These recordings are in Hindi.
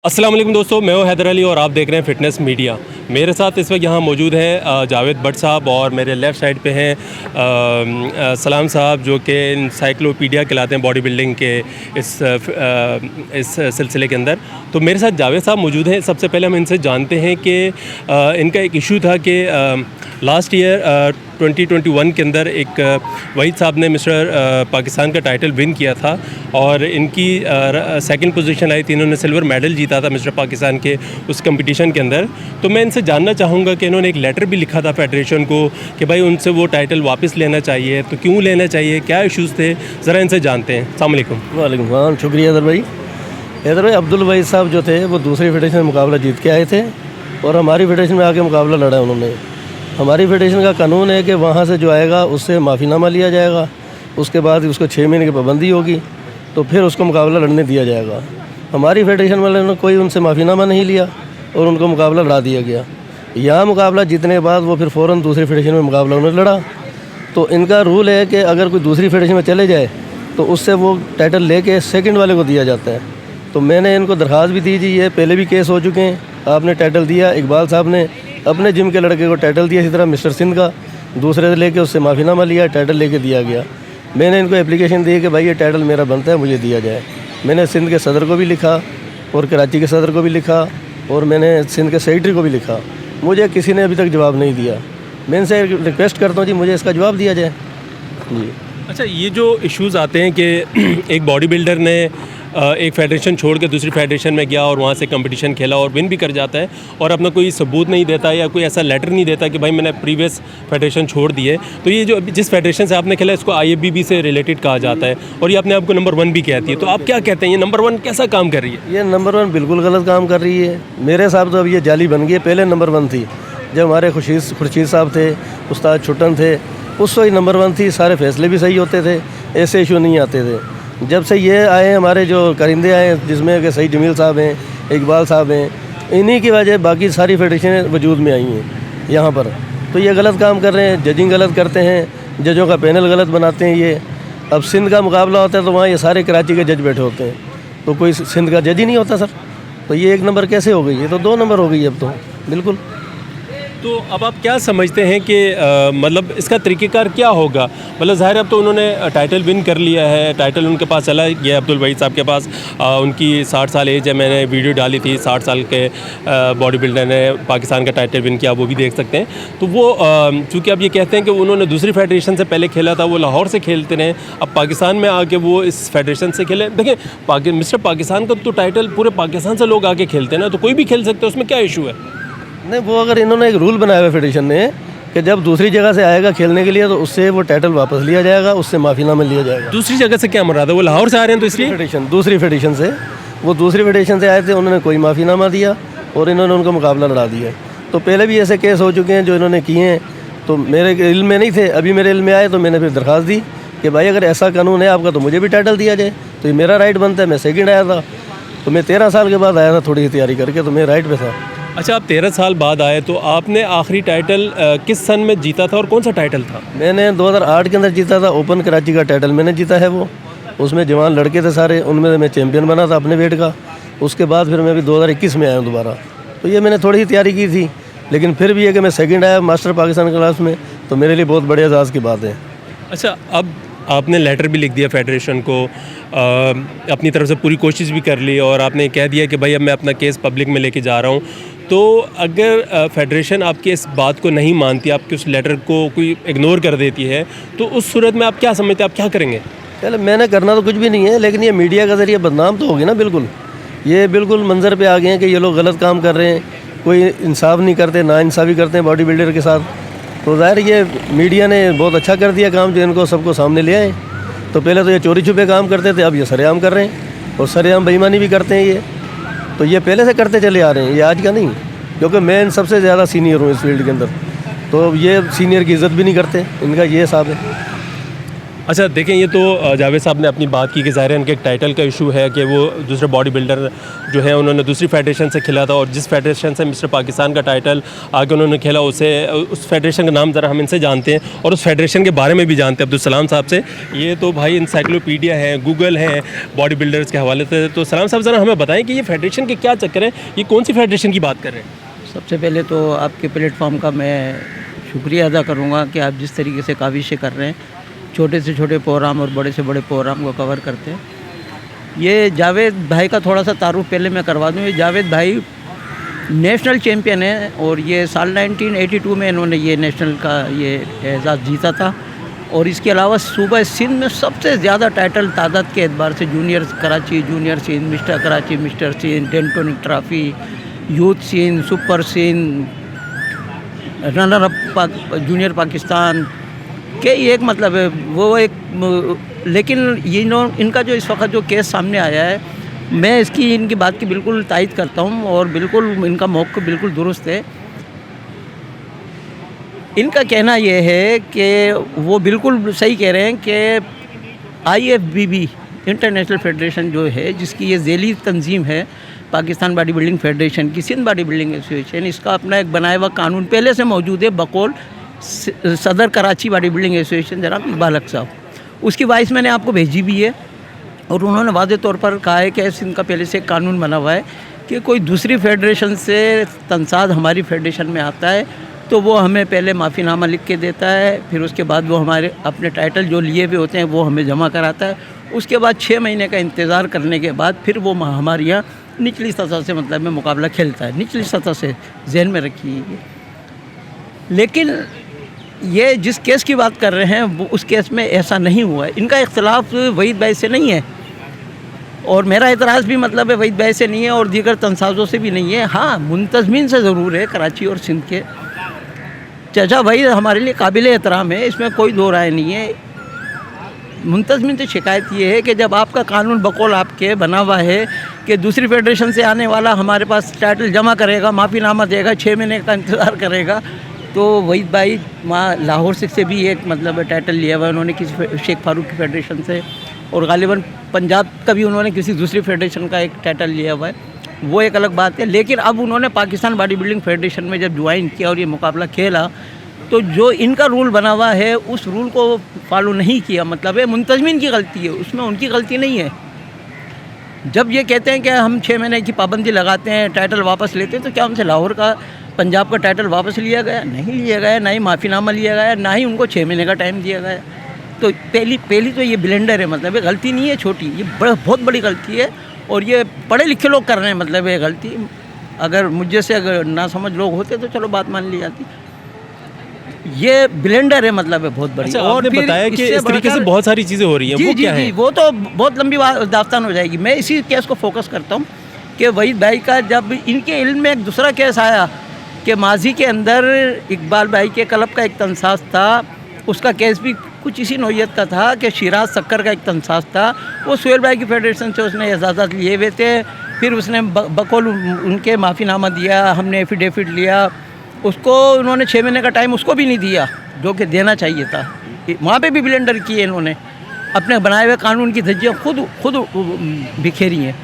अस्सलाम वालेकुम दोस्तों, मैं हूं हैदर अली और आप देख रहे हैं फ़िटनेस मीडिया। मेरे साथ इस वक्त यहाँ मौजूद हैं जावेद भट्ट साहब और मेरे लेफ़्ट साइड पे हैं सलाम साहब, जो कि इनसाइक्लोपीडिया कहलाते हैं बॉडी बिल्डिंग के इस सिलसिले के अंदर। तो मेरे साथ जावेद साहब मौजूद हैं। सबसे पहले हम इनसे जानते हैं कि इनका एक इशू था कि लास्ट ईयर 2021 के अंदर एक वहीद साहब ने मिस्टर पाकिस्तान का टाइटल विन किया था और इनकी सेकंड पोजीशन आई थी। इन्होंने सिल्वर मेडल जीता था मिस्टर पाकिस्तान के उस कंपटीशन के अंदर। तो मैं इनसे जानना चाहूँगा कि इन्होंने एक लेटर भी लिखा था फेडरेशन को कि भाई उनसे वो टाइटल वापस लेना चाहिए, तो क्यों लेना चाहिए, क्या इशूज़ थे, ज़रा इनसे जानते हैं। अस्सलाम वालेकुम। वालेकुम सलाम, शुक्रिया हैदर भाई। अब्दुल वहीद साहब जो थे वो दूसरी फेडरेशन में मुकाबला जीत के आए थे और हमारी फेडरेशन में आके मुकाबला लड़ा उन्होंने। हमारी फेडरेशन का कानून है कि वहाँ से जो आएगा उससे माफ़ीनामा लिया जाएगा, उसके बाद उसको 6 महीने की पाबंदी होगी, तो फिर उसको मुकाबला लड़ने दिया जाएगा। हमारी फेडरेशन वाले ने कोई उनसे माफ़ीनामा नहीं लिया और उनको मुकाबला लड़ा दिया गया। यहाँ मुकाबला जीतने के बाद वो फिर फ़ौरन दूसरी फेडरेशन में मुकाबला उन्होंने लड़ा। तो इनका रूल है कि अगर कोई दूसरी फेडरेशन में चले जाए तो उससे वो टाइटल लेके सेकंड वाले को दिया जाता है। तो मैंने इनको दरख्वास्त भी दी जी, ये पहले भी केस हो चुके हैं। आपने टाइटल दिया, इकबाल साहब ने अपने जिम के लड़के को टाइटल दिया, इसी तरह मिस्टर सिंध का दूसरे से लेके उससे माफ़ीनामा लिया, टाइटल लेके दिया गया। मैंने इनको एप्लीकेशन दी कि भाई ये टाइटल मेरा बनता है, मुझे दिया जाए। मैंने सिंध के सदर को भी लिखा और कराची के सदर को भी लिखा और मैंने सिंध के सेक्रेटरी को भी लिखा। मुझे किसी ने अभी तक जवाब नहीं दिया। मैं इनसे रिक्वेस्ट करता हूँ जी, मुझे इसका जवाब दिया जाए जी। अच्छा, ये जो इश्यूज़ आते हैं कि एक बॉडी बिल्डर ने एक फेडरेशन छोड़ के दूसरी फेडरेशन में गया और वहाँ से कंपटीशन खेला और विन भी कर जाता है और अपना कोई सबूत नहीं देता या कोई ऐसा लेटर नहीं देता कि भाई मैंने प्रीवियस फेडरेशन छोड़ दी है। तो ये जो जिस फेडरेशन से आपने खेला इसको IFBB से रिलेटेड कहा जाता है और ये अपने आप को नंबर 1 भी कहती है। तो आप क्या कहते हैं, ये नंबर 1 कैसा काम कर रही है? ये नंबर 1 बिल्कुल गलत काम कर रही है मेरे हिसाब से। अब ये जाली बन गई है। पहले नंबर 1 थी जब हमारे खुर्शीद साहब थे, उस्ताद छुट्टन थे, उस वही नंबर 1 थी। सारे फैसले भी सही होते थे, ऐसे इशू नहीं आते थे। जब से ये आए हमारे जो करिंदे आए, जिसमें कि सही जमील साहब हैं, इकबाल साहब हैं, इन्हीं की वजह बाकी सारी फेडरेशनें वजूद में आई हैं यहाँ पर। तो ये गलत काम कर रहे हैं, जजिंग गलत करते हैं, जजों का पैनल गलत बनाते हैं ये। अब सिंध का मुकाबला होता है तो वहाँ ये सारे कराची के जज बैठे होते हैं, तो कोई सिंध का जज ही नहीं होता सर। तो ये 1 नंबर कैसे हो गई? ये तो 2 नंबर हो गई अब तो बिल्कुल। तो अब आप क्या समझते हैं कि मतलब इसका तरीक़ेकार क्या होगा? मतलब ज़ाहिर अब तो उन्होंने टाइटल विन कर लिया है, टाइटल उनके पास चला गया अब्दुल वहीद साहब के पास। उनकी 60 साल एज है, मैंने वीडियो डाली थी, 60 साल के बॉडी बिल्डर ने पाकिस्तान का टाइटल विन किया, वो भी देख सकते हैं। तो वो चूँकि अब ये कहते हैं कि उन्होंने दूसरी फेडरेशन से पहले खेला था, वो लाहौर से खेलते रहे, अब पाकिस्तान में आके वो इस फेडरेशन से खेले। देखिए मिस्टर पाकिस्तान का तो टाइटल पूरे पाकिस्तान से लोग आके खेलते हैं ना, तो कोई भी खेल सकते हैं, उसमें क्या इशू है? नहीं, वो अगर इन्होंने एक रूल बनाया हुआ फेडरेशन ने कि जब दूसरी जगह से आएगा खेलने के लिए तो उससे वो टाइटल वापस लिया जाएगा, उससे माफ़ीनामा लिया जाएगा। दूसरी जगह से क्या मुराद है? वो लाहौर से आ रहे हैं तो इसलिए दूसरी फेडरेशन से वो दूसरी फेडरेशन से आए थे, उन्होंने कोई माफ़ीनामा दिया और इन्होंने उनका मुकाबला लड़ा दिया। तो पहले भी ऐसे केस हो चुके हैं जो इन्होंने किए हैं, तो मेरे इल्म में नहीं थे, अभी मेरे इल्म में आए तो मैंने फिर दरख्वास्त दी कि भाई अगर ऐसा कानून है आपका तो मुझे भी टाइटल दिया जाए। तो ये मेरा राइट बनता है। मैं सेकंड आया था, तो मैं 13 साल के बाद आया था थोड़ी सी तैयारी करके, तो मैं राइट पे था। अच्छा, आप 13 साल बाद आए, तो आपने आखिरी टाइटल किस सन में जीता था और कौन सा टाइटल था? मैंने 2008 के अंदर जीता था, ओपन कराची का टाइटल मैंने जीता है। वो उसमें जवान लड़के थे सारे, उनमें मैं चैम्पियन बना था अपने वेट का। उसके बाद फिर मैं अभी 2021 में आया हूँ दोबारा। तो ये मैंने थोड़ी सी तैयारी की थी, लेकिन फिर भी है कि मैं सेकंड आया मास्टर पाकिस्तान क्लास में, तो मेरे लिए बहुत बड़े एजाज़ की बात है। अच्छा, अब आपने लेटर भी लिख दिया फेडरेशन को, अपनी तरफ से पूरी कोशिश भी कर ली और आपने कह दिया कि भाई अब मैं अपना केस पब्लिक में लेके जा रहा हूँ। तो अगर फेडरेशन आपकी इस बात को नहीं मानती, आपके उस लेटर को कोई इग्नोर कर देती है, तो उस सूरत में आप क्या समझते हैं, आप क्या करेंगे? चलो, मैंने करना तो कुछ भी नहीं है, लेकिन ये मीडिया का ज़रिए बदनाम तो होगी ना। बिल्कुल ये बिल्कुल मंजर पे आ गए हैं कि ये लोग गलत काम कर रहे हैं, कोई इंसाफ नहीं करते, ना इंसाफ़ी करते हैं बॉडी बिल्डर के साथ। तो ज़ाहिर ये मीडिया ने बहुत अच्छा कर दिया काम, जो इनको सबको सामने ले आए। तो पहले तो ये चोरी छुपे काम करते थे, अब ये सरेआम कर रहे हैं और सरेआम बेईमानी भी करते हैं ये। तो ये पहले से करते चले आ रहे हैं, ये आज का नहीं, क्योंकि मैं इन सबसे ज़्यादा सीनियर हूँ इस फील्ड के अंदर। तो ये सीनियर की इज़्ज़त भी नहीं करते, इनका ये हिसाब है। अच्छा देखें, ये तो जावेद साहब ने अपनी बात की कि ज़ाहिर है इनके एक टाइटल का इशू है कि वो दूसरे बॉडी बिल्डर जो है उन्होंने दूसरी फेडरेशन से खेला था, और जिस फेडरेशन से मिस्टर पाकिस्तान का टाइटल आगे उन्होंने खेला उस फेडरेशन का नाम ज़रा हम इनसे जानते हैं और उस फेडरेशन के बारे में भी जानते हैं अब्दुल सलाम साहब से। ये तो भाई इंसाइक्लोपीडिया है, गूगल है बॉडी बिल्डर्स के हवाले से। तो सलाम साहब ज़रा हमें बताएँ कि ये फेडरेशन के क्या चक्कर है, ये कौन सी फेडरेशन की बात कर रहे हैं? सबसे पहले तो आपके प्लेटफॉर्म का मैं शुक्रिया अदा करूँगा कि आप जिस तरीके से काविशें कर रहे हैं, छोटे से छोटे प्रोग्राम और बड़े से बड़े प्रोग्राम को कवर करते हैं। ये जावेद भाई का थोड़ा सा तारुफ पहले मैं करवा दूँ। ये जावेद भाई नेशनल चैम्पियन है और ये साल 1982 में इन्होंने ये नेशनल का ये एजाज़ जीता था। और इसके अलावा सूबा सिंध में सबसे ज़्यादा टाइटल तादाद के एतबार से junior Karachi, junior Sindh, mister Karachi, mister Sindh, dentonic trophy, youth Sindh, super Sindh, runner up junior Pakistan के एक मतलब है वो एक। लेकिन ये इनका जो इस वक्त जो केस सामने आया है, मैं इनकी बात की बिल्कुल तायद करता हूँ और बिल्कुल इनका मौक़िफ़ बिल्कुल दुरुस्त है। इनका कहना ये है कि वो बिल्कुल सही कह रहे हैं कि IFBB इंटरनेशनल फेडरेशन जो है, जिसकी ये ज़ेली तंजीम है पाकिस्तान बॉडी बिल्डिंग फेडरेशन की, सिंध बॉडी बिल्डिंग एसोसिएशन, इसका अपना एक बनाया हुआ कानून पहले से मौजूद है बकौल सदर कराची बॉडी बिल्डिंग एसोसिएशन जनाब इकबाल हक साहब। उसकी वॉइस मैंने आपको भेजी भी है और उन्होंने वाज़े तौर पर कहा है कि सिंध का पहले से एक कानून बना हुआ है कि कोई दूसरी फेडरेशन से तनसाद हमारी फेडरेशन में आता है तो वो हमें पहले माफ़ीनामा लिख के देता है, फिर उसके बाद वो हमारे अपने टाइटल जो लिए हुए होते हैं वो हमें जमा कराता है। उसके बाद 6 महीने का इंतज़ार करने के बाद फिर वो हमारे यहाँ निचली सतह से मतलब में मुकाबला खेलता है। निचली सतह से जहन में रखिए। लेकिन ये जिस केस की बात कर रहे हैं वो उस केस में ऐसा नहीं हुआ है। इनका इख्तलाफ वहीद भाई से नहीं है और मेरा एतराज़ भी मतलब है वहीद भाई से नहीं है और दीगर तनसाज़ों से भी नहीं है। हाँ, मुंतज़मीन से ज़रूर है, कराची और सिंध के। चाचा भाई हमारे लिए काबिल एहतराम है, इसमें कोई दो राय नहीं है। मुंतज़मीन से शिकायत ये है कि जब आपका कानून बकौल आपके बना हुआ है कि दूसरी फेडरेशन से आने वाला हमारे पास टाइटल जमा करेगा, माफ़ीनामा देगा, 6 महीने का इंतज़ार करेगा, तो वहीद भाई वहाँ लाहौर से भी एक मतलब टाइटल लिया हुआ है उन्होंने किसी शेख फारूक की फेडरेशन से, और गालिबन पंजाब का भी उन्होंने किसी दूसरी फेडरेशन का एक टाइटल लिया हुआ है, वो एक अलग बात है। लेकिन अब उन्होंने पाकिस्तान बॉडी बिल्डिंग फेडरेशन में जब ज्वाइन किया और ये मुकाबला खेला तो जो इनका रूल बना हुआ है उस रूल को फॉलो नहीं किया, मतलब है मुंतज़मीन की गलती है, उसमें उनकी गलती नहीं है। जब ये कहते हैं कि हम 6 महीने की पाबंदी लगाते हैं, टाइटल वापस लेते हैं, तो क्या उनसे लाहौर का पंजाब का टाइटल वापस लिया गया? नहीं लिया गया, ना ही माफ़ीनामा लिया गया, ना ही उनको 6 महीने का टाइम दिया गया। तो पहली तो ये ब्लेंडर है, मतलब ये गलती नहीं है छोटी, ये बहुत बड़ी गलती है और ये पढ़े लिखे लोग कर रहे हैं, मतलब ये गलती। अगर मुझे से अगर ना समझ लोग होते तो चलो बात मान ली जाती। ये ब्लेंडर है, मतलब है बहुत बड़ी। अच्छा, और आपने बताया कि इस तरीके से बहुत सारी चीज़ें हो रही हैं, जी वो जी क्या जी, है? वो तो बहुत लंबी दास्तान हो जाएगी। मैं इसी केस को फोकस करता हूँ कि वहीद भाई का जब इनके इल्म में एक दूसरा केस आया कि माजी के अंदर इकबाल भाई के क्लब का एक तनसाज था, उसका केस भी कुछ इसी नौयत का था कि शिराज सक्कर का एक तनसाज था, वो सुहेल भाई की फेडरेशन से उसने एजाज़त लिए हुए थे, फिर उसने बकौल उनके माफ़ीनामा दिया, हमने एफिडेविट लिया, उसको उन्होंने 6 महीने का टाइम उसको भी नहीं दिया जो कि देना चाहिए था। वहाँ पे भी ब्लेंडर किए इन्होंने, अपने बनाए हुए कानून की धज्जियाँ खुद बिखेरी हैं।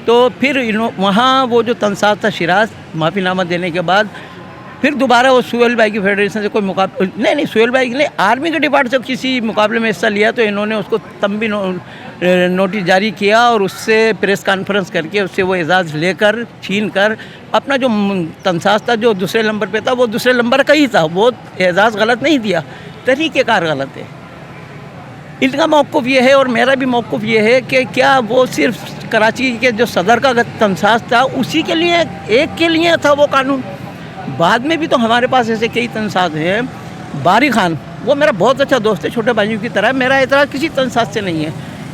तो फिर वहाँ वो जो तनसाज था शिराज, माफ़ीनामा देने के बाद फिर दोबारा वो सुहेल भाई की फेडरेशन से कोई मुकाबला नहीं, सुहेल भाई ने आर्मी के डिपार्टमेंट से किसी मुकाबले में हिस्सा लिया तो इन्होंने उसको तंबी नोटिस जारी किया और उससे प्रेस कॉन्फ्रेंस करके उससे वो एजाज़ लेकर छीन कर अपना जो तनसाज था जो दूसरे नंबर पे था वो दूसरे नंबर का ही था, वो एजाज़ गलत नहीं दिया, तरीक़ेकार गलत है। इनका मौक़िफ़ ये है और मेरा भी मौक़िफ़ ये है कि क्या वो सिर्फ कराची के जो सदर का तनसाज था उसी के लिए, एक के लिए था वो कानून? बाद में भी तो हमारे पास ऐसे कई तनसाज हैं। बारी खान वो मेरा बहुत अच्छा दोस्त है, छोटे भाइयों की तरह। मेरा एतराज़ किसी तनसाज से नहीं है।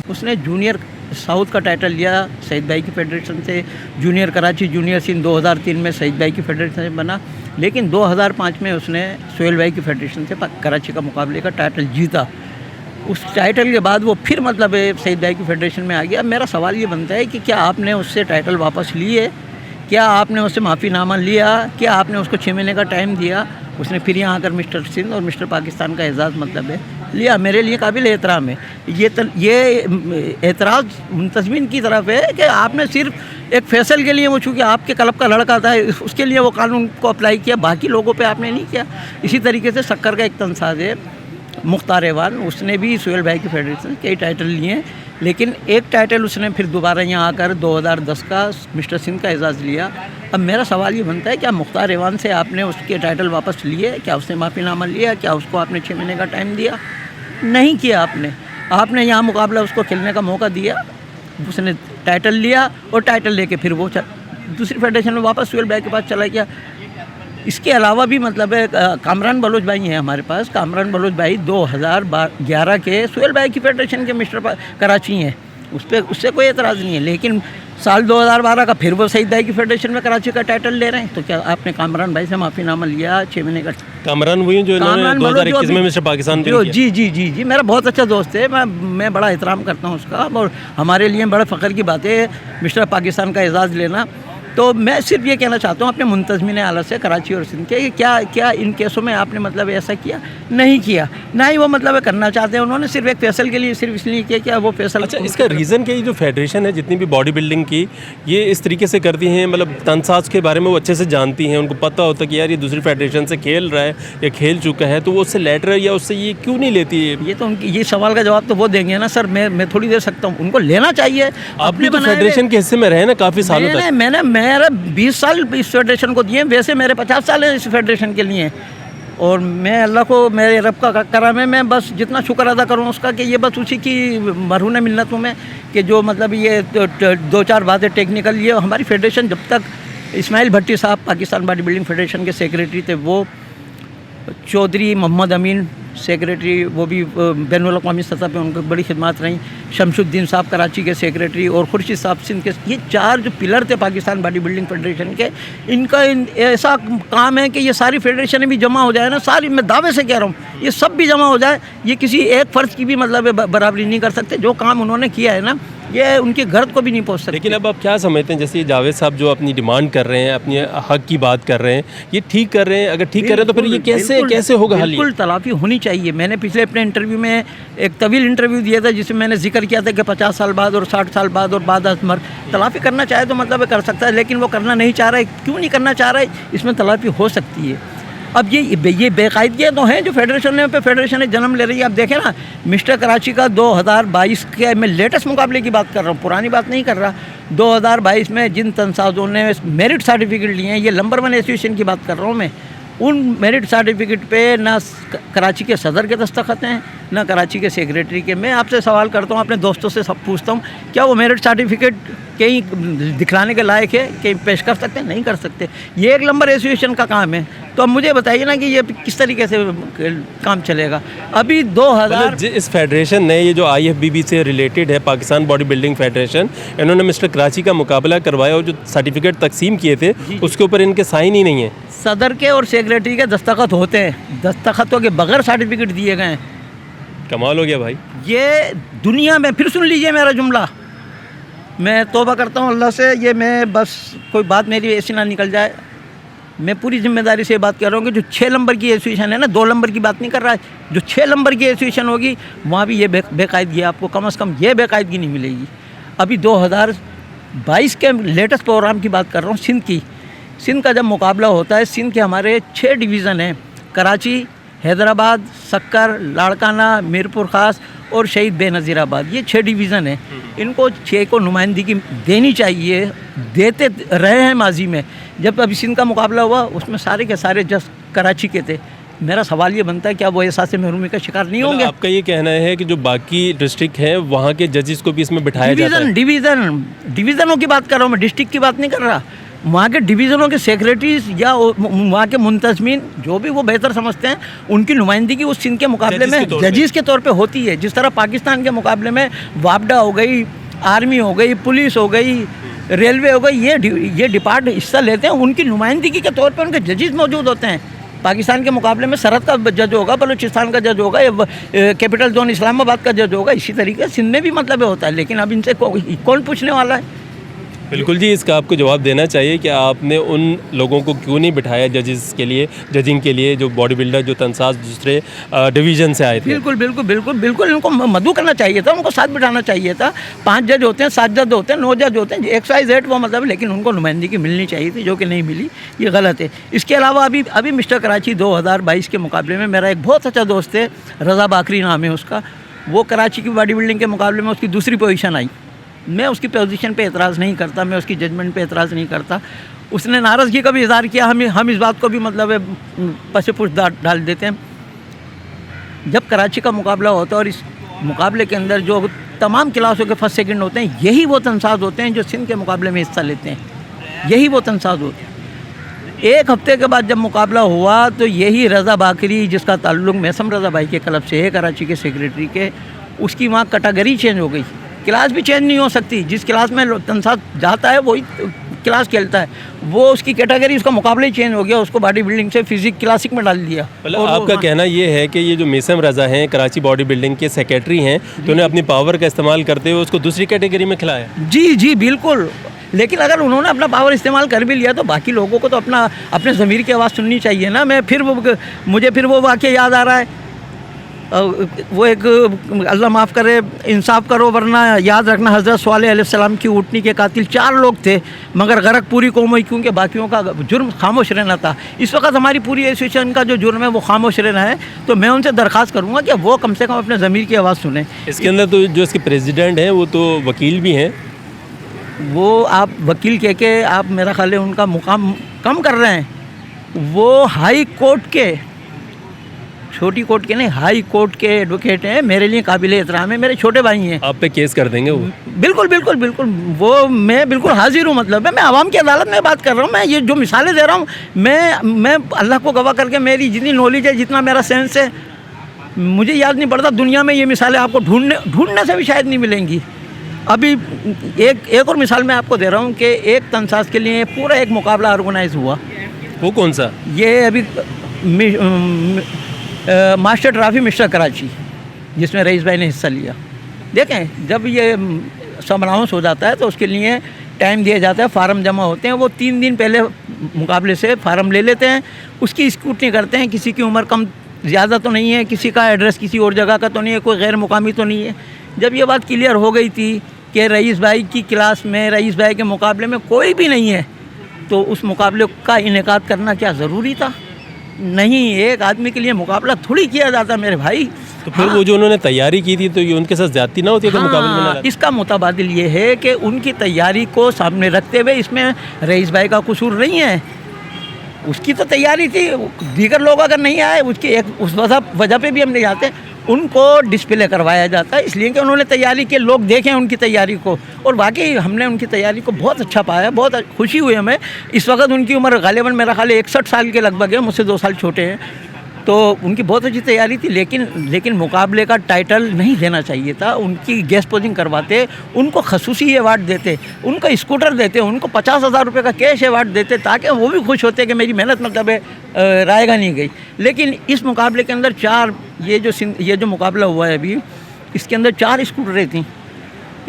उसने जूनियर साउथ का टाइटल लिया सईद भाई की फेडरेशन से, जूनियर कराची, जूनियर सिंध 2003 में सईद भाई की फेडरेशन से बना, लेकिन 2005 में उसने सुहेल भाई की फेडरेशन से कराची का मुकाबले का टाइटल जीता। उस टाइटल के बाद वो फिर मतलब सईद भाई की फेडरेशन में आ गया। मेरा सवाल ये बनता है कि क्या आपने उससे टाइटल वापस लिए, क्या आपने उससे माफ़ीनामा लिया, क्या आपने उसको 6 महीने का टाइम दिया? उसने फिर यहाँ आकर मिस्टर सिंध और मिस्टर पाकिस्तान का एजाज़ मतलब है लिया, मेरे लिए काबिल एहतराम है। ये एतराज़ मुंतज़मीन की तरफ है कि आपने सिर्फ एक फैसल के लिए, वो चूँकि आपके क्लब का लड़का था उसके लिए वो कानून को अप्लाई किया, बाकी लोगों पे आपने नहीं किया। इसी तरीके से शक्कर का एक तनसाज है मुख्तार ऐवान, उसने भी सुहेल भाई की फेडरेशन कई टाइटल लिए हैं, लेकिन एक टाइटल उसने फिर दोबारा यहाँ आकर 2010 का मिस्टर सिंध का एजाज़ लिया। अब मेरा सवाल ये बनता है, क्या मुख्तार ऐवान से आपने उसके टाइटल वापस लिए? क्या उसने माफ़ीनामा लिया? क्या उसको आपने 6 महीने का टाइम दिया? नहीं किया आपने यहाँ मुकाबला उसको खेलने का मौका दिया, उसने टाइटल लिया और टाइटल लेके फिर वो दूसरी फेडरेशन में वापस सुहेल भाई के पास चला गया। इसके अलावा भी मतलब है कामरान बलोच भाई हैं हमारे पास। कामरान बलोच भाई 2011 के सुहेल भाई की फेडरेशन के मिस्टर कराची हैं, उससे कोई एतराज़ नहीं है, लेकिन साल 2012 का फिर वो सईद भाई की फेडरेशन में कराची का टाइटल ले रहे हैं। तो क्या आपने कामरान भाई से माफ़ीनामा लिया 6 महीने का? कामरान वही जो इन्होंने 2021 में मिस्टर पाकिस्तान भी किया। जी मेरा बहुत अच्छा दोस्त है, मैं बड़ा एहतराम करता हूँ उसका, और हमारे लिए बड़ा फ़ख्र की बात है मिस्टर पाकिस्तान का एजाज़ लेना। तो मैं सिर्फ ये कहना चाहता हूँ अपने मुंतज़मीन आला से कराची और सिंध के, क्या इन केसों में आपने मतलब ऐसा किया? नहीं किया, ना ही वो मतलब करना चाहते हैं। उन्होंने सिर्फ एक फैसल के लिए सिर्फ इसलिए किया कि वो फैसल। अच्छा, इसका रीज़न क्या? ये जो फेडरेशन है जितनी भी बॉडी बिल्डिंग की, ये इस तरीके से करती हैं, मतलब तनसाज के बारे में वो अच्छे से जानती हैं, उनको पता होता है कि यार ये दूसरी फेडरेशन से खेल रहा है या खेल चुका है, तो वो उससे लेटर या उससे ये क्यों नहीं लेती है? ये तो उनकी, ये सवाल का जवाब तो वो देंगे ना सर, मैं थोड़ी दे सकता हूँ। उनको लेना चाहिए। आपने तो फेडरेशन के हिस्से में रहे ना काफ़ी सालों तक। मेरा 20 साल इस फेडरेशन को दिए, वैसे मेरे 50 साल हैं इस फेडरेशन के लिए, और मैं अल्लाह को, मेरे रब का करम है, मैं बस जितना शुक्र अदा करूँ उसका कि ये बस उसी की मरहून मिन्नत हूँ मैं, कि जो मतलब ये 2-4 बातें टेक्निकल, ये हमारी फेडरेशन जब तक इस्माइल भट्टी साहब पाकिस्तान बॉडी बिल्डिंग फेडरेशन के सेक्रेटरी थे, वो चौधरी मोहम्मद अमीन सेक्रेटरी, वो भी बैनुल अक़वामी सतह पे उनको बड़ी खिदमत रही, शमशुद्दीन साहब कराची के सेक्रेटरी और खुर्शीद साहब सिंध के, ये 4 जो पिलर थे पाकिस्तान बॉडी बिल्डिंग फेडरेशन के, इनका ऐसा काम है कि ये सारी फेडरेशनें भी जमा हो जाए ना, सारी, मैं दावे से कह रहा हूँ, ये सब भी जमा हो जाए, ये किसी एक फ़र्द की भी मतलब बराबरी नहीं कर सकते। जो काम उन्होंने किया है ना, ये उनके घर को भी नहीं पहुंच सकते। लेकिन अब आप क्या समझते हैं, जैसे जावेद साहब जो अपनी डिमांड कर रहे हैं, अपनी हक की बात कर रहे हैं, ये ठीक कर रहे हैं? अगर ठीक कर रहे हैं तो फिर ये कैसे होगा हल? बिल्कुल तलाफ़ी होनी चाहिए। मैंने पिछले अपने इंटरव्यू में एक तवील इंटरव्यू दिया था जिसमें मैंने जिक्र किया था कि 50 साल बाद और 60 साल बाद और बाद मर तलाफ़ी करना चाहे तो मतलब कर सकता है, लेकिन वो करना नहीं चाह रहा है। क्यों नहीं करना चाह रहा है? इसमें तलाफ़ी हो सकती है। अब ये बेकायदगियाँ तो हैं जो फेडरेशन जन्म ले रही है। आप देखें ना, मिस्टर कराची का 2022 के, मैं लेटेस्ट मुकाबले की बात कर रहा हूँ, पुरानी बात नहीं कर रहा। 2022 में जिन तनसाजों ने मेरिट सर्टिफिकेट लिए हैं, ये नंबर 1 एसोसिएशन की बात कर रहा हूँ मैं, उन मेरिट सर्टिफिकेट पे ना कराची के सदर के दस्तखत हैं, ना कराची के सेक्रेटरी के। मैं आपसे सवाल करता हूँ, अपने दोस्तों से सब पूछता हूँ, क्या वो मेरिट सर्टिफिकेट कहीं दिखलाने के लायक है, कहीं पेश कर सकते हैं? नहीं कर सकते। ये एक नंबर एसोसिएशन का काम है। तो अब मुझे बताइए ना कि ये किस तरीके से काम चलेगा। अभी 2000 इस फेडरेशन ने, ये जो IFBB से रिलेटेड है, पाकिस्तान बॉडी बिल्डिंग फेडरेशन, इन्होंने मिस्टर कराची का मुकाबला करवाया और जो सर्टिफिकेट तकसीम किए थे उसके ऊपर इनके साइन ही नहीं है। सदर के और सेक्रेटरी के दस्तखत होते हैं, दस्तखतों के बगैर सर्टिफिकेट दिए गए हैं। कमाल हो गया भाई। ये दुनिया में, फिर सुन लीजिए मेरा जुमला, मैं तौबा करता हूँ अल्लाह से, ये मैं बस कोई बात मेरी ऐसी ना निकल जाए, मैं पूरी जिम्मेदारी से बात कर रहा हूँ कि जो 6 नंबर की एसोसिएशन है ना, 2 नंबर की बात नहीं कर रहा है, जो 6 नंबर की एसोसिएशन होगी वहाँ भी ये बेकायदगी, आपको कम से कम ये बेकायदगी नहीं मिलेगी। अभी 2022 के लेटेस्ट प्रोग्राम की बात कर रहा हूँ, सिंध की। सिंध का जब मुकाबला होता है, सिंध के हमारे 6 डिवीज़न हैं, कराची, हैदराबाद, सक्कर, लाड़काना, मीरपुर ख़ास और शहीद बेनज़ीराबाद, ये 6 डिवीज़न हैं। इनको 6 को नुमाइंदगी देनी चाहिए, देते रहे हैं माजी में। जब अभी सिंध का मुकाबला हुआ उसमें सारे के सारे जज कराची के थे। मेरा सवाल ये बनता है, क्या वो एहसास महरूमी का शिकार नहीं होंगे? आपका ये कहना है कि जो बाकी डिस्ट्रिक्ट हैं वहाँ के जजेस को भी इसमें बिठाया जाता है? डिवीज़नों की बात कर रहा हूँ मैं, डिस्ट्रिक्ट की बात नहीं कर रहा। वहाँ के डिवीज़नों के सेक्रेटरीज या वहाँ के मुंतज़मीन जो भी वो बेहतर समझते हैं, उनकी नुमाइंदगी उस सिंध के मुकाबले में जजेस के तौर पे होती है। जिस तरह पाकिस्तान के मुकाबले में वापडा हो गई, आर्मी हो गई, पुलिस हो गई, रेलवे हो गई, ये डिपार्ट हिस्सा लेते हैं, उनकी नुमाइंदगी के तौर पर उनके जजेस मौजूद होते हैं। पाकिस्तान के मुकाबले में सरहद का जज होगा, बलूचिस्तान का जज होगा, कैपिटल जोन इस्लामाबाद का जज होगा। इसी तरीके से सिंध में भी मतलब होता है, लेकिन अब इनसे कौन पूछने वाला है? बिल्कुल जी, इसका आपको जवाब देना चाहिए कि आपने उन लोगों को क्यों नहीं बिठाया जजेस के लिए, जजिंग के लिए, जो बॉडी बिल्डर जो तनसाज दूसरे डिवीज़न से आए थे। बिल्कुल बिल्कुल बिल्कुल बिल्कुल इनको मधु करना चाहिए था, उनको साथ बिठाना चाहिए था। 5 जज होते हैं, 7 जज होते हैं, 9 जज होते हैं, XYZ वो मतलब, लेकिन उनको नुमाइंदगी मिलनी चाहिए थी, जो कि नहीं मिली, ये गलत है। इसके अलावा अभी मिस्टर कराची 2022 के मुकाबले में मेरा एक बहुत अच्छा दोस्त है, रज़ा बाकरी नाम है उसका, वो कराची की बॉडी बिल्डिंग के मुकाबले में उसकी दूसरी पोजीशन आई। मैं उसकी पोजीशन पे एतराज़ नहीं करता, मैं उसकी जजमेंट पे एतराज़ नहीं करता। उसने नाराज़गी का भी इज़हार किया, हम इस बात को भी मतलब पसे पुश डाल देते हैं। जब कराची का मुकाबला होता है और इस मुकाबले के अंदर जो तमाम क्लासों के फर्स्ट सेकंड होते हैं, यही वो तनसाज होते हैं जो सिंध के मुकाबले में हिस्सा लेते हैं, यही वो तनसाज होते हैं। एक हफ्ते के बाद जब मुकाबला हुआ तो यही रज़ा बाकरी, जिसका ताल्लुक़ मैसम रज़ा भाई के क्लब से है, कराची के सेक्रेटरी के, उसकी वहाँ कैटेगरी चेंज हो गई। क्लास भी चेंज नहीं हो सकती, जिस क्लास में तनसाज जाता है वही क्लास खेलता है, वो उसकी कैटेगरी, उसका मुकाबला ही चेंज हो गया, उसको बॉडी बिल्डिंग से फिजिक क्लासिक में डाल दिया। मतलब आपका कहना ये है कि ये जो मैसम रज़ा हैं, कराची बॉडी बिल्डिंग के सेक्रेटरी हैं, तो उन्हें अपनी पावर का इस्तेमाल करते हुए उसको दूसरी कैटेगरी में खिलाया? जी बिल्कुल। लेकिन अगर उन्होंने अपना पावर इस्तेमाल कर भी लिया तो बाकी लोगों को तो अपने ज़मीर की आवाज़ सुननी चाहिए ना। मुझे फिर वो वाक़या याद आ रहा है, वो एक, अल्लाह माफ़ करे, इंसाफ करो वरना याद रखना, हज़रत स्वालेह अलैहिस्सलाम की ऊँटनी के कातिल 4 लोग थे, मगर गरक पूरी कौम हुई क्योंकि बाकियों का जुर्म खामोश रहना था। इस वक्त हमारी पूरी एसोसिएशन का जो जुर्म है वो खामोश रहना है, तो मैं उनसे दरख्वास्त करूँगा कि वो कम से कम अपने ज़मीर की आवाज़ सुने। इसके अंदर तो जो इसके प्रेसिडेंट हैं वो तो वकील भी हैं। वो आप वकील कह के आप मेरा ख्याल है उनका मुकाम कम कर रहे हैं। वो हाई कोर्ट के, छोटी कोर्ट के नहीं, हाई कोर्ट के एडवोकेट हैं, मेरे लिए काबिल एहतराम है, मेरे छोटे भाई हैं। आप पे केस कर देंगे वो? बिल्कुल बिल्कुल बिल्कुल, वो मैं बिल्कुल हाजिर हूँ। मतलब मैं आवाम की अदालत में बात कर रहा हूँ। मैं ये जो मिसालें दे रहा हूँ, मैं अल्लाह को गवाह करके, मेरी जितनी नॉलेज है, जितना मेरा सेंस है, मुझे याद नहीं पड़ता, दुनिया में ये मिसालें आपको ढूंढने से भी शायद नहीं मिलेंगी। अभी एक और मिसाल मैं आपको दे रहा हूँ कि एक तनसाज के लिए पूरा एक मुकाबला ऑर्गेनाइज हुआ। वो कौन सा? ये अभी मास्टर ट्रॉफी मिस्टर कराची, जिसमें रईस भाई ने हिस्सा लिया। देखें, जब ये सब अनाउंस हो जाता है तो उसके लिए टाइम दिया जाता है, फार्म जमा होते हैं, वो 3 दिन पहले मुकाबले से फार्म ले लेते हैं, उसकी स्क्रूटनी करते हैं। किसी की उम्र कम ज़्यादा तो नहीं है, किसी का एड्रेस किसी और जगह का तो नहीं है, कोई गैर मुकामी तो नहीं है। जब ये बात क्लियर हो गई थी कि रईस भाई की क्लास में, रईस भाई के मुकाबले में कोई भी नहीं है, तो उस मुकाबले का इनेकाद करना क्या ज़रूरी था? नहीं, एक आदमी के लिए मुकाबला थोड़ी किया जाता मेरे भाई। तो फिर वो जो उन्होंने तैयारी की थी, तो ये उनके साथ ज़्यादती ना होती है? तो मुकाबले में ना इसका मुताबादिल ये है कि उनकी तैयारी को सामने रखते हुए इसमें रईस भाई का कसूर नहीं है। उसकी तो तैयारी थी, दीगर लोग अगर नहीं आए, उसकी एक उस वजह पे भी हम नहीं जाते, उनको डिस्प्ले करवाया जाता है इसलिए कि उन्होंने तैयारी के, लोग देखें उनकी तैयारी को। और वाकई हमने उनकी तैयारी को बहुत अच्छा पाया, बहुत खुशी हुई हमें। इस वक्त उनकी उम्र गालिबन मेरा ख्याल 61 साल के लगभग है, मुझसे 2 साल छोटे हैं, तो उनकी बहुत अच्छी तैयारी थी। लेकिन मुकाबले का टाइटल नहीं देना चाहिए था। उनकी गेस्ट पोजिंग करवाते, उनको खसूसी अवार्ड देते, उनको स्कूटर देते, उनको 50,000 रुपये का कैश अवार्ड देते, ताकि वो भी खुश होते कि मेरी मेहनत मतलब रायगा नहीं गई। लेकिन इस मुकाबले के अंदर 4, ये जो मुकाबला हुआ है अभी, इसके अंदर 4 स्कूटरें थी।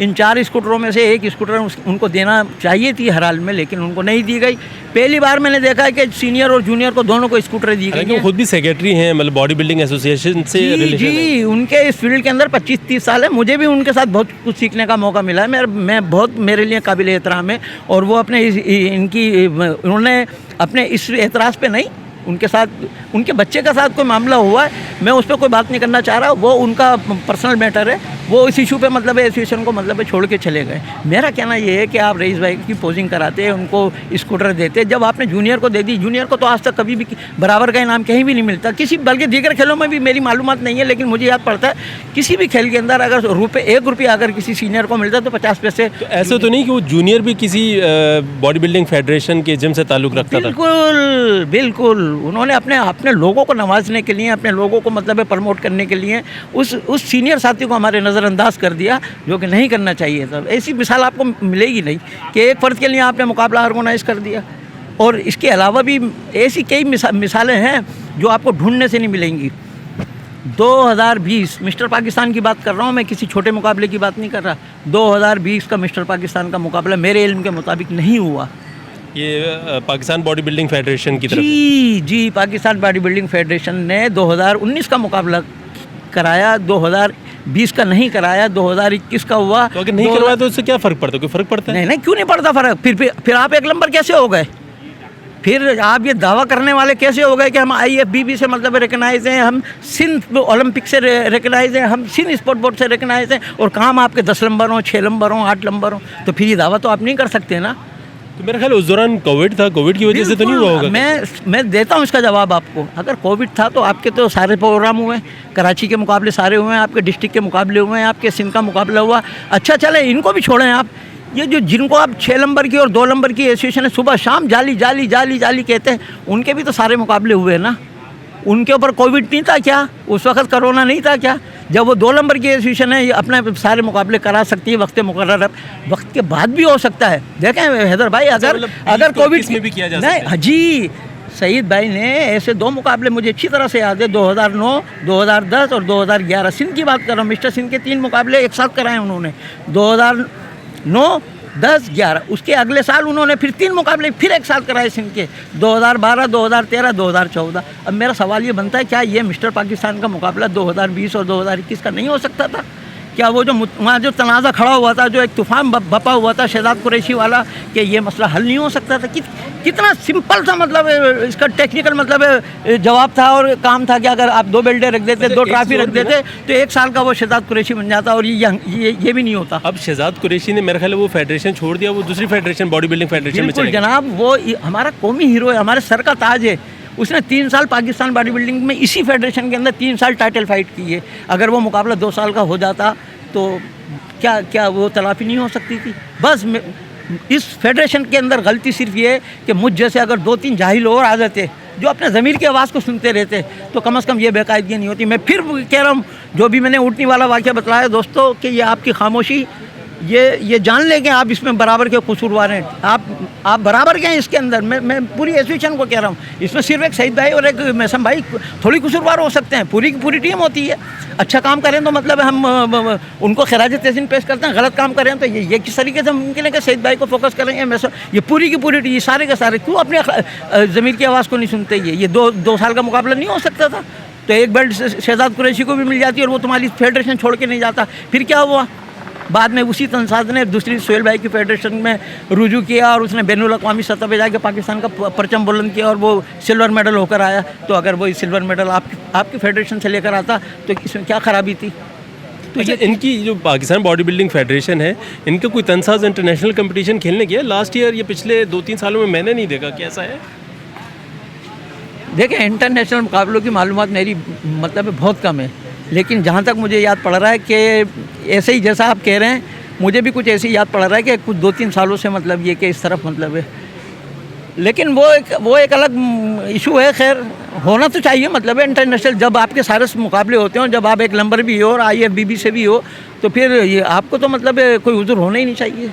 इन 4 स्कूटरों में से एक स्कूटर उनको देना चाहिए थी हर हाल में, लेकिन उनको नहीं दी गई। पहली बार मैंने देखा है कि सीनियर और जूनियर को दोनों को स्कूटर दी गई। वो खुद भी सेक्रेटरी हैं, मतलब बॉडी बिल्डिंग एसोसिएशन से रिलेशन है। जी, उनके इस फील्ड के अंदर 25-30 साल है। मुझे भी उनके साथ बहुत कुछ सीखने का मौका मिला है। मैं बहुत, मेरे लिए काबिल एहतराम है। और वो उन्होंने अपने इस एतराज़ पे नहीं, उनके साथ, उनके बच्चे के साथ कोई मामला हुआ है, मैं उस पर कोई बात नहीं करना चाह रहा, वो उनका पर्सनल मैटर है। वो इस इशू पे मतलब एसोसिएशन को मतलब छोड़ के चले गए। मेरा कहना ये है कि आप रईस भाई की पोजिंग कराते हैं, उनको स्कूटर देते, जब आपने जूनियर को दे दी, जूनियर को तो आज तक कभी भी बराबर का इनाम कहीं भी नहीं मिलता किसी, बल्कि दीगर खेलों में भी मेरी मालूमात नहीं है, लेकिन मुझे याद पड़ता है किसी भी खेल के अंदर अगर 1 रुपया अगर किसी सीनियर को मिलता है तो 50 पैसे। तो ऐसा तो नहीं कि वो जूनियर भी किसी बॉडी बिल्डिंग फेडरेशन के जिम से ताल्लुक़ रखता था? बिल्कुल बिल्कुल, उन्होंने अपने लोगों को नवाजने के लिए, अपने लोगों को मतलब प्रमोट करने के लिए उस सीनियर साथी को हमारे नज़रअंदाज कर दिया, जो कि नहीं करना चाहिए था। ऐसी मिसाल आपको मिलेगी नहीं कि एक फ़र्द के लिए आपने मुकाबला ऑर्गेनाइज कर दिया। और इसके अलावा भी ऐसी कई मिसालें हैं जो आपको ढूंढने से नहीं मिलेंगी। 2020 मिस्टर पाकिस्तान की बात कर रहा हूँ मैं, किसी छोटे मुकाबले की बात नहीं कर रहा। 2020 का मिस्टर पाकिस्तान का मुकाबला मेरे इल्म के मुताबिक नहीं हुआ। ये पाकिस्तान बॉडी बिल्डिंग फेडरेशन की तरफ जी, पाकिस्तान बॉडी बिल्डिंग फेडरेशन ने 2019 का मुकाबला कराया, 2020 का नहीं कराया, 2021 का हुआ। तो अगर नहीं करवाया तो उससे क्या फ़र्क पड़ता है? कोई फ़र्क पड़ता है? नहीं, क्यों नहीं पड़ता फ़र्क? फिर आप एक नंबर कैसे हो गए? फिर आप ये दावा करने वाले कैसे हो गए कि हम IFBB से मतलब रिकगनाइज हैं, हम सिंध ओलंपिक से रिकगनाइज हैं, हम सिंध स्पोर्ट बोर्ड से रिकगनाइज हैं, और काम आपके 10 नंबर हों, 6 नंबर हों, 8 नंबर हों, तो फिर ये दावा तो आप नहीं कर सकते ना। तो मेरा ख्याल उस दौरान कोविड था, कोविड की वजह से तो नहीं हुआ होगा। मैं देता हूँ इसका जवाब आपको। अगर कोविड था तो आपके तो सारे प्रोग्राम हुए, कराची के मुकाबले सारे हुए हैं, आपके डिस्ट्रिक्ट के मुकाबले हुए हैं, आपके सिंध का मुकाबला हुआ। अच्छा चले, इनको भी छोड़ें आप। ये जो जिनको आप 6 नंबर की और 2 नंबर की एसोसिएशन है, सुबह शाम जाली जाली जाली जाली कहते हैं, उनके भी तो सारे मुकाबले हुए ना। उनके ऊपर कोविड नहीं था क्या? उस वक्त कोरोना नहीं था क्या? जब वो 2 नंबर की एसोसिएशन है, ये अपने सारे मुकाबले करा सकती है वक्त मुकर्रर, वक्त के बाद भी हो सकता है। देखें हैदर भाई, अगर कोविड में भी किया जा सकता है। जी, सईद भाई ने ऐसे 2 मुकाबले मुझे अच्छी तरह से याद है, 2009, 2010 और 2011। सिंध की बात कर रहा हूँ, मिस्टर सिंध के 3 मुकाबले एक साथ कराए उन्होंने, 2009, 10, 11। उसके अगले साल उन्होंने फिर 3 मुकाबले फिर एक साथ कराए सिंध के, 2012, 2013, 2014। अब मेरा सवाल ये बनता है, क्या ये मिस्टर पाकिस्तान का मुकाबला 2020 और 2021 का नहीं हो सकता था? क्या वो जो वहाँ जो तनाज़ा खड़ा हुआ था, जो एक तूफ़ान बपा हुआ था शहजाद कुरैशी वाला, कि ये मसला हल नहीं हो सकता था? कितना सिंपल सा मतलब इसका टेक्निकल मतलब जवाब था और काम था कि अगर आप 2 बेल्टें रख देते, 2 ट्रॉफी रख देते, तो 1 साल का वो शहजाद कुरैशी बन जाता, और ये भी नहीं होता। अब शहजाद कुरैशी ने मेरे ख्याल वो फेडरेशन छोड़ दिया, वो दूसरी फेडरेशन बॉडी बिल्डिंग फेडरेशन में चले गए। जनाब, वो हमारा कौमी हीरो है, हमारे सर का ताज है। उसने 3 साल पाकिस्तान बॉडी बिल्डिंग में इसी फेडरेशन के अंदर 3 साल टाइटल फाइट की है। अगर वो मुकाबला 2 साल का हो जाता तो क्या वो तलाफी नहीं हो सकती थी? बस इस फेडरेशन के अंदर गलती सिर्फ ये है कि मुझ जैसे अगर 2-3 जाहिल और आ जाते जो अपने ज़मीर की आवाज़ को सुनते रहते, तो कम से कम ये बेकायदगी नहीं होती। मैं फिर कह रहा हूँ, जो भी मैंने ऊँटनी वाला वाक़या बताया दोस्तों, कि ये आपकी खामोशी, ये जान लें कि आप इसमें बराबर के कसूरवार हैं। आप बराबर के हैं इसके अंदर। मैं पूरी एसोसिएशन को कह रहा हूँ, इसमें सिर्फ एक सईद भाई और एक मैसम भाई थोड़ी कसूरवार हो सकते हैं, पूरी की पूरी टीम होती है। अच्छा काम करें तो मतलब हम उनको खराज तहसीन पेश करते हैं, गलत काम करें तो ये किस तरीके से मुमकिन है कि सईद भाई को फोकस करेंगे? ये पूरी की पूरी टीम, ये सारे के सारे क्यों अपने ज़मीर की आवाज़ को नहीं सुनते? ये 2 साल का मुकाबला नहीं हो सकता था? तो एक बेल्ट शहजाद कुरैशी को भी मिल जाती और वो तुम्हारी फेडरेशन छोड़ के नहीं जाता। फिर क्या हुआ? बाद में उसी तंसाद ने दूसरी सोहेल भाई की फेडरेशन में रुजू किया और उसने बैनुल अक़वामी सतह पर जाकर पाकिस्तान का परचम बुलंद किया और वो सिल्वर मेडल होकर आया। तो अगर वो सिल्वर मेडल आपकी फेडरेशन से लेकर आता तो इसमें क्या ख़राबी थी? तो अच्छा, इनकी जो पाकिस्तान बॉडी बिल्डिंग फेडरेशन है, इनका कोई तंसाज इंटरनेशनल कंपटीशन खेलने गया लास्ट ईयर? ये पिछले 2-3 सालों में मैंने नहीं देखा, कैसा है? देखिए, इंटरनेशनल मुकाबलों की मालूमात मेरी मतलब बहुत कम है, लेकिन जहाँ तक मुझे याद पड़ रहा है कि ऐसे ही जैसा आप कह रहे हैं, मुझे भी कुछ ऐसे ही याद पड़ रहा है कि कुछ 2-3 सालों से मतलब ये कि इस तरफ मतलब है। लेकिन वो एक अलग इशू है। खैर, होना तो चाहिए मतलब है इंटरनेशनल, जब आपके सारे मुकाबले होते हो, जब आप एक नंबर भी हो और IFBB से भी हो, तो फिर ये आपको तो मतलब कोई उज़्र होना ही नहीं चाहिए।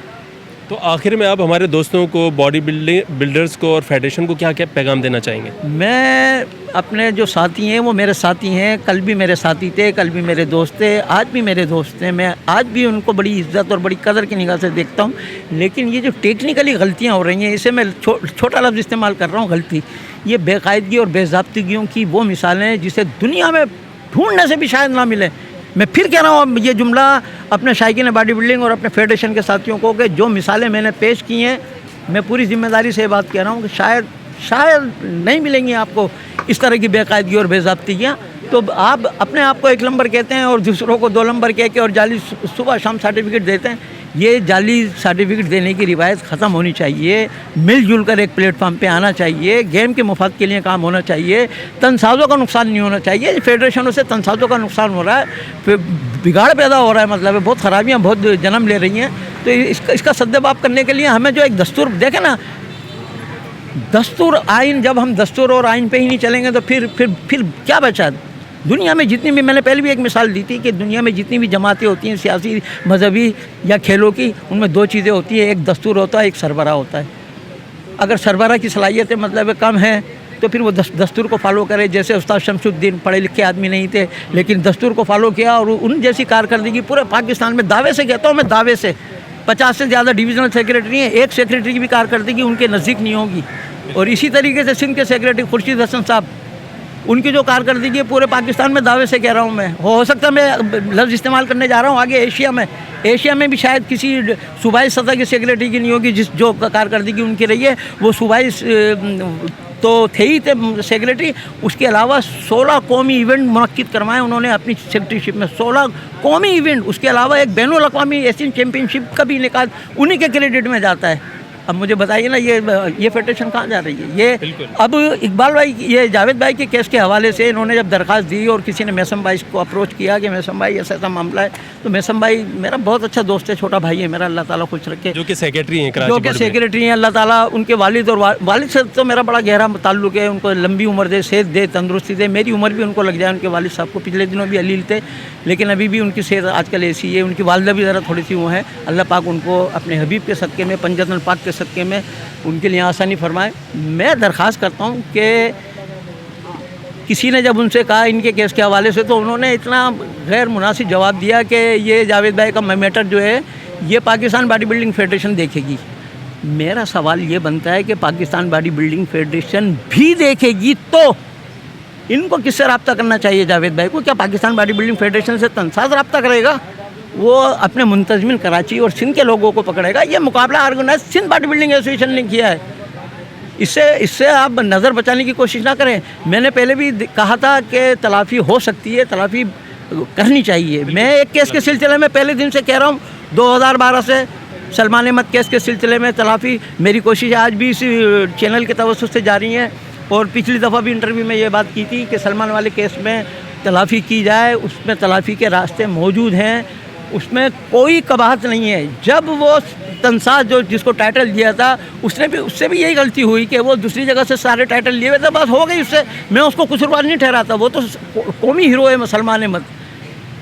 तो आखिर में आप हमारे दोस्तों को, बॉडी बिल्डर्स को और फेडरेशन को क्या क्या पैगाम देना चाहेंगे? मैं अपने जो साथी हैं वो मेरे साथी हैं, कल भी मेरे साथी थे, कल भी मेरे दोस्त थे, आज भी मेरे दोस्त हैं। मैं आज भी उनको बड़ी इज्जत और बड़ी कदर की निगाह से देखता हूँ। लेकिन ये जो टेक्निकली गलतियाँ हो रही हैं, इसे मैं छोटा लफ्ज़ इस्तेमाल कर रहा हूँ, गलती, ये बेकायदगी और बेज़ाब्तिगियों की वो मिसालें हैं जिसे दुनिया में ढूंढने से भी शायद ना मिले। मैं फिर कह रहा हूँ ये जुमला अपने शायकीन बॉडी बिल्डिंग और अपने फेडरेशन के साथियों को, कि जो मिसालें मैंने पेश की हैं, मैं पूरी जिम्मेदारी से ये बात कह रहा हूँ कि शायद नहीं मिलेंगी आपको इस तरह की बेकायदगी और बेज़ाब्तियाँ। तो आप अपने आप को 1 नंबर कहते हैं और दूसरों को 2 नंबर कह के और जाली सुबह शाम सर्टिफिकेट देते हैं। ये जाली सर्टिफिकेट देने की रिवायत ख़त्म होनी चाहिए। मिलजुल कर एक प्लेटफार्म पे आना चाहिए, गेम के मुफाद के लिए काम होना चाहिए, तनसाज़ों का नुकसान नहीं होना चाहिए। फेडरेशनों से तनसाज़ों का नुकसान हो रहा है, फिर बिगाड़ पैदा हो रहा है, मतलब है बहुत ख़राबियाँ बहुत जन्म ले रही हैं। तो इसका सद्देबाब करने के लिए हमें जो एक दस्तूर देखें ना, दस्तूर आइन, जब हम दस्तूर और आइन पे ही नहीं चलेंगे तो फिर क्या बचा? दुनिया में जितनी भी, मैंने पहले भी एक मिसाल दी थी कि दुनिया में जितनी भी जमातें होती हैं सियासी, मजहबी या खेलों की, उनमें 2 चीज़ें होती हैं, एक दस्तूर होता है, एक सरबराह होता है। अगर सरबराह की सलाहियतें मतलब कम है तो फिर वो दस्तूर को फॉलो करे। जैसे उस्ताद शमसुद्दीन पढ़े लिखे आदमी नहीं थे, लेकिन दस्तूर को फॉलो किया और उन जैसी कारकर्दगी पूरे पाकिस्तान में, दावे से कहता हूँ मैं, दावे से 50 से ज़्यादा डिविजनल सेक्रेटरी हैं, एक सेक्रेटरी की भी कारकर्दगी उनके नज़दीक नहीं होगी। और इसी तरीके से सिंध के सेक्रेटरी खुर्शीद हसन साहब, उनकी जो कारकर्दगी है पूरे पाकिस्तान में, दावे से कह रहा हूँ मैं। हो सकता है मैं लफ्ज़ इस्तेमाल करने जा रहा हूँ आगे, एशिया में भी शायद किसी सूबाई सतह की सेक्रेटरी की नहीं होगी जिस जो कारकर्दगी उनकी रही है। वो सूबाई तो थे ही थे सेक्रेटरी, उसके अलावा 16 कौमी इवेंट मुनक्किद करवाए उन्होंने अपनी सेक्रेटरीशिप में, 16 कौमी इवेंट। उसके अलावा एक बैनुल-अक़वामी एशियन चैम्पियनशिप का भी इनेकाद उन्हीं के क्रेडिट में जाता है। अब मुझे बताइए ना, ये फेडरेशन कहाँ जा रही है? ये अब इकबाल भाई, ये जावेद भाई के केस के हवाले से इन्होंने जब दरख्वास्त दी और किसी ने मैसम भाई को अप्रोच किया कि मैसम भाई ऐसा ऐसा मामला है, तो मैसम भाई मेरा बहुत अच्छा दोस्त है, छोटा भाई है मेरा, अल्लाह ताला खुश रखे, जो कि सेक्रेटरी हैं कराची, जो कि सेक्रेटरी हैं, अल्लाह ताला उनके वालिद और वालिद से तो मेरा बड़ा गहरा ताल्लुक है। उनको लंबी उम्र दे, सेहत दे, तंदुरुस्ती दे। मेरी उम्र भी उनको लग जाए उनके वालिद साहब को। पिछले दिनों भी अलील थे, लेकिन अभी भी उनकी सेहत आजकल ऐसी है। उनकी वालदा भी ज़रा थोड़ी सी वो है। अल्लाह पाक उनको अपने हबीब के सदक़े में, पंजतन पाक के सदक़े में उनके लिए आसानी फरमाए। मैं दरख्वास्त करता हूँ कि किसी ने जब उनसे कहा इनके केस के हवाले से, तो उन्होंने इतना गैर मुनासिब जवाब दिया कि ये जावेद भाई का मैटर जो है ये पाकिस्तान बॉडी बिल्डिंग फेडरेशन देखेगी। मेरा सवाल ये बनता है कि पाकिस्तान बॉडी बिल्डिंग फेडरेशन भी देखेगी तो इनको किससे रब्ता करना चाहिए जावेद भाई को? क्या पाकिस्तान बॉडी बिल्डिंग फेडरेशन से तनसाज रब्ता करेगा? वो अपने मुंतजमिन कराची और सिंध के लोगों को पकड़ेगा? ये मुकाबला organise Sindh body building association ने किया है। इससे आप नज़र बचाने की कोशिश ना करें। मैंने पहले भी कहा था कि तलाफ़ी हो सकती है, तलाफ़ी करनी चाहिए। मैं एक केस के सिलसिले में पहले दिन से कह रहा हूँ, 2012 से सलमान अहमद केस के सिलसिले में तलाफ़ी, मेरी कोशिश आज भी इस चैनल के तवज्जुह से जारी है। और पिछली दफ़ा भी इंटरव्यू में ये बात की थी कि सलमान वाले केस में तलाफ़ी की जाए, उसमें तलाफ़ी के रास्ते मौजूद हैं, उसमें कोई कबाहत नहीं है। जब वो तनसाज जो जिसको टाइटल दिया था, उससे भी यही गलती हुई कि वो दूसरी जगह से सारे टाइटल लिए हुए थे, बस हो गई उससे। मैं उसको कसूरवार नहीं ठहराता, वो तो कौमी हीरो है सलमान अहमद।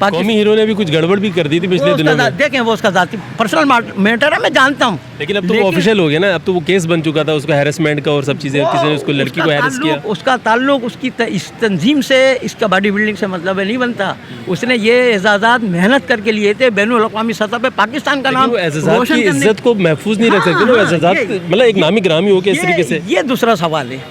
कौमी हीरो ने भी कुछ गड़बड़ भी कर दी थी पिछले दिनों में। देखें, वो उसका ज़ाती पर्सनल मैटर है, मैं जानता हूँ, लेकिन अब तो वो ऑफिशियल हो गया ना। अब तो वो केस बन चुका था उसका, हैरेसमेंट का और सब चीज़ें, किसी ने उसको लड़की को हैरेस किया। उसका ताल्लुक उसकी इस तंजीम से, इसका बॉडी बिल्डिंग से मतलब नहीं बनता। उसने ये एजाज़ात मेहनत करके लिए थे, बैनुल-अक़वामी सतह पे पाकिस्तान का नाम एजाज़ात की इज्जत को महफूज नहीं रख सकते वो एजाज़ात, मतलब एक नामी ग्रामी हो के इस तरीके से। ये दूसरा सवाल है।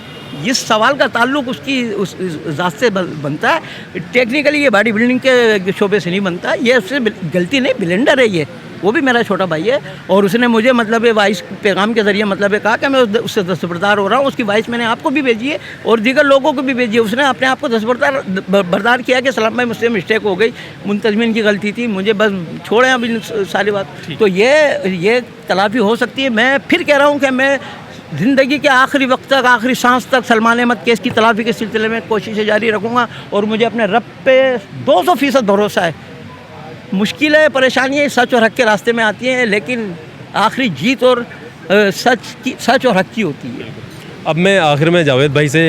इस सवाल का ताल्लुक उसकी उस ज़ात से बनता है। टेक्निकली ये बॉडी बिल्डिंग के शोबे से नहीं बनता। ये उससे गलती नहीं, ब्लेंडर है ये, वो भी मेरा छोटा भाई है। और उसने मुझे मतलब वाइस पैगाम के ज़रिए मतलब कहा कि मैं उससे दस्तबरदार हो रहा हूँ। उसकी वाइस मैंने आपको भी भेजी है और दीगर लोगों को भी भेजी है। उसने अपने आप को दस्तबरदार किया कि सलाम भाई मुझसे मिस्टेक हो गई, मुंतजमिन की गलती थी, मुझे बस छोड़ें अभी सारी बात। तो ये तलाफ़ी हो सकती है। मैं फिर कह रहा हूँ कि मैं ज़िंदगी के आखिरी वक्त तक, आखिरी सांस तक सलमान अहमद केस की तलाफ़ी के सिलसिले में कोशिशें जारी रखूँगा। और मुझे अपने रब पे 200% भरोसा है। मुश्किलें, परेशानियाँ सच और हक़ के रास्ते में आती हैं, लेकिन आखिरी जीत और सच और हक़ की होती है। अब मैं आखिर में जावेद भाई से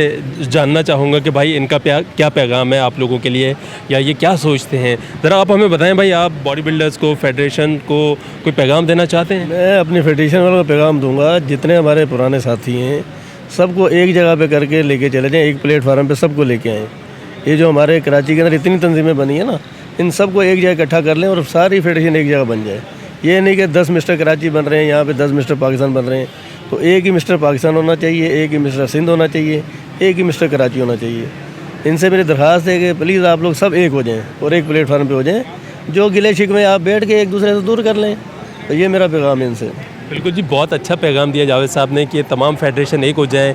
जानना चाहूँगा कि भाई इनका क्या पैगाम है आप लोगों के लिए, या ये क्या सोचते हैं? ज़रा आप हमें बताएं भाई, आप बॉडी बिल्डर्स को, फेडरेशन को कोई पैगाम देना चाहते हैं? मैं अपनी फेडरेशन वालों को पैगाम दूंगा, जितने हमारे पुराने साथी हैं सबको एक जगह पे करके लेके चले जाएँ, एक प्लेटफार्म पे सबको लेके आएँ। ये जो हमारे कराची के अंदर इतनी तंजीमें बनी है ना, इन सबको एक जगह इकट्ठा कर लें और सारी फेडरेशन एक जगह बन जाए। ये नहीं कि 10 मिस्टर कराची बन रहे हैं, यहाँ पे 10 मिस्टर पाकिस्तान बन रहे हैं। तो एक ही मिस्टर पाकिस्तान होना चाहिए, एक ही मिस्टर सिंध होना चाहिए, एक ही मिस्टर कराची होना चाहिए। इनसे मेरी दरख्वास्त है कि प्लीज़ आप लोग सब एक हो जाएं और एक प्लेटफार्म पे हो जाएं। जो गिले शिकवे आप बैठ के एक दूसरे से दूर कर लें। तो ये मेरा पैगाम है इनसे। बिल्कुल जी, बहुत अच्छा पैगाम दिया जावेद साहब ने कि तमाम फेडरेशन एक हो जाएं,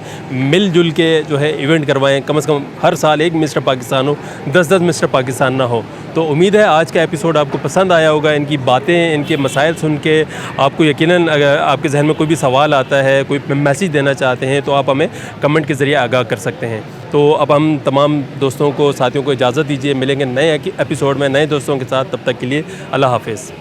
मिलजुल के जो है इवेंट करवाएं। कम से कम हर साल एक मिस्टर पाकिस्तान हो, 10-10 मिस्टर पाकिस्तान ना हो। तो उम्मीद है आज का एपिसोड आपको पसंद आया होगा। इनकी बातें, इनके मसाइल सुन के आपको यकीनन, अगर आपके जहन में कोई भी सवाल आता है, कोई मैसेज देना चाहते हैं, तो आप हमें कमेंट के ज़रिए आगाह कर सकते हैं। तो अब हम तमाम दोस्तों को, साथियों को इजाज़त दीजिए। मिलेंगे नए एपिसोड में नए दोस्तों के साथ। तब तक के लिए अल्लाह हाफ़िज़।